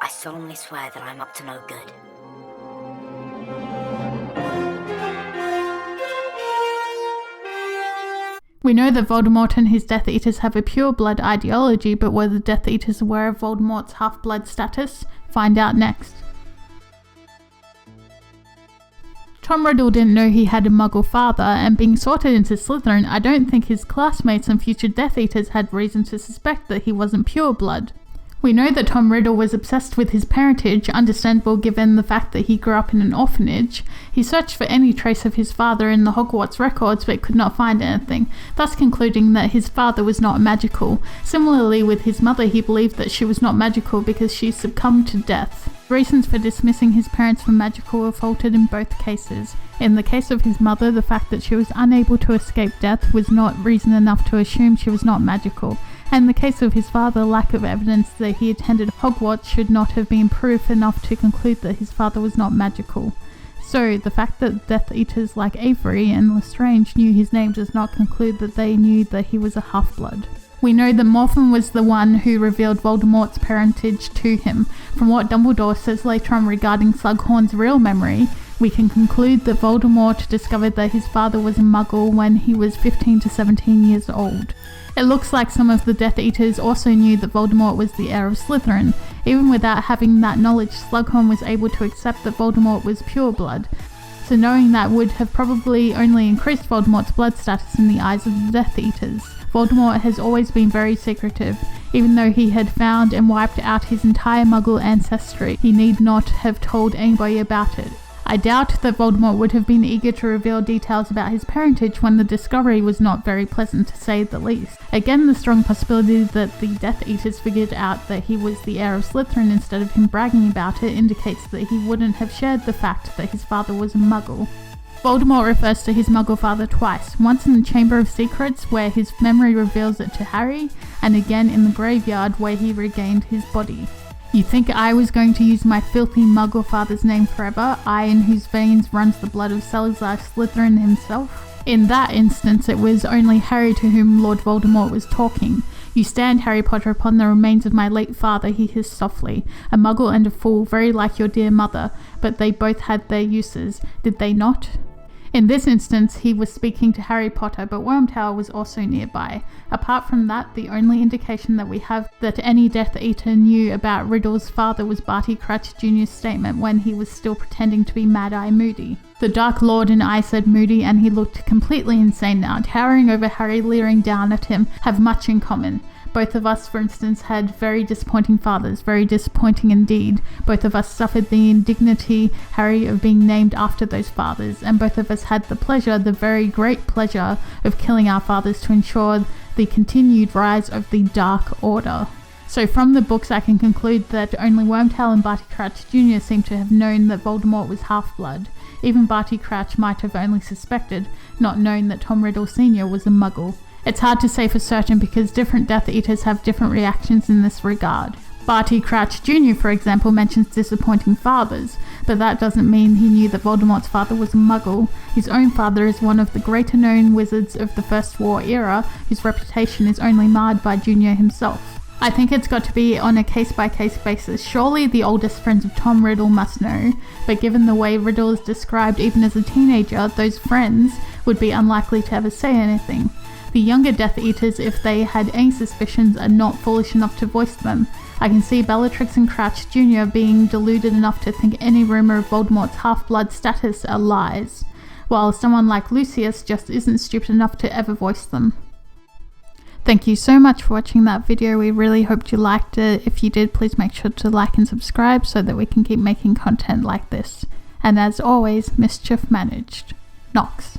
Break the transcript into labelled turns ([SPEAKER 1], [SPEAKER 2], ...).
[SPEAKER 1] I solemnly swear that I'm up to no good.
[SPEAKER 2] We know that Voldemort and his Death Eaters have a pure blood ideology, but were the Death Eaters aware of Voldemort's half-blood status? Find out next. Tom Riddle didn't know he had a Muggle father, and being sorted into Slytherin, I don't think his classmates and future Death Eaters had reason to suspect that he wasn't pure blood. We know that Tom Riddle was obsessed with his parentage, understandable given the fact that he grew up in an orphanage. He searched for any trace of his father in the Hogwarts records but could not find anything, thus concluding that his father was not magical. Similarly with his mother, he believed that she was not magical because she succumbed to death. Reasons for dismissing his parents from magical were faltered in both cases. In the case of his mother, the fact that she was unable to escape death was not reason enough to assume she was not magical. And in the case of his father, lack of evidence that he attended Hogwarts should not have been proof enough to conclude that his father was not magical. So, the fact that Death Eaters like Avery and Lestrange knew his name does not conclude that they knew that he was a half-blood. We know that Morphin was the one who revealed Voldemort's parentage to him. From what Dumbledore says later on regarding Slughorn's real memory, we can conclude that Voldemort discovered that his father was a Muggle when he was 15 to 17 years old. It looks like some of the Death Eaters also knew that Voldemort was the heir of Slytherin. Even without having that knowledge, Slughorn was able to accept that Voldemort was pure blood. So knowing that would have probably only increased Voldemort's blood status in the eyes of the Death Eaters. Voldemort has always been very secretive. Even though he had found and wiped out his entire Muggle ancestry, he need not have told anybody about it. I doubt that Voldemort would have been eager to reveal details about his parentage when the discovery was not very pleasant, to say the least. Again, the strong possibility that the Death Eaters figured out that he was the heir of Slytherin instead of him bragging about it indicates that he wouldn't have shared the fact that his father was a Muggle. Voldemort refers to his Muggle father twice, once in the Chamber of Secrets where his memory reveals it to Harry, and again in the graveyard where he regained his body. You think I was going to use my filthy Muggle father's name forever, I in whose veins runs the blood of Salazar Slytherin himself? In that instance, it was only Harry to whom Lord Voldemort was talking. You stand, Harry Potter, upon the remains of my late father, he hissed softly. A Muggle and a fool, very like your dear mother, but they both had their uses, did they not? In this instance, he was speaking to Harry Potter, but Wormtail was also nearby. Apart from that, the only indication that we have that any Death Eater knew about Riddle's father was Barty Crouch Jr.'s statement when he was still pretending to be Mad-Eye Moody. The Dark Lord and I, said Moody, and he looked completely insane now, towering over Harry, leering down at him, have much in common. Both of us, for instance, had very disappointing fathers, very disappointing indeed. Both of us suffered the indignity, Harry, of being named after those fathers, and both of us had the pleasure, the very great pleasure, of killing our fathers to ensure the continued rise of the Dark Order. So from the books I can conclude that only Wormtail and Barty Crouch Jr. seem to have known that Voldemort was half-blood. Even Barty Crouch might have only suspected, not known that Tom Riddle Sr. was a Muggle. It's hard to say for certain because different Death Eaters have different reactions in this regard. Barty Crouch Jr., for example, mentions disappointing fathers, but that doesn't mean he knew that Voldemort's father was a Muggle. His own father is one of the greater known wizards of the First War era, whose reputation is only marred by Junior himself. I think it's got to be on a case-by-case basis. Surely the oldest friends of Tom Riddle must know, but given the way Riddle is described even as a teenager, those friends would be unlikely to ever say anything. The younger Death Eaters, if they had any suspicions, are not foolish enough to voice them. I can see Bellatrix and Crouch Jr. being deluded enough to think any rumour of Voldemort's half-blood status are lies, while someone like Lucius just isn't stupid enough to ever voice them. Thank you so much for watching that video. We really hoped you liked it. If you did, please make sure to like and subscribe so that we can keep making content like this. And as always, mischief managed. Nox.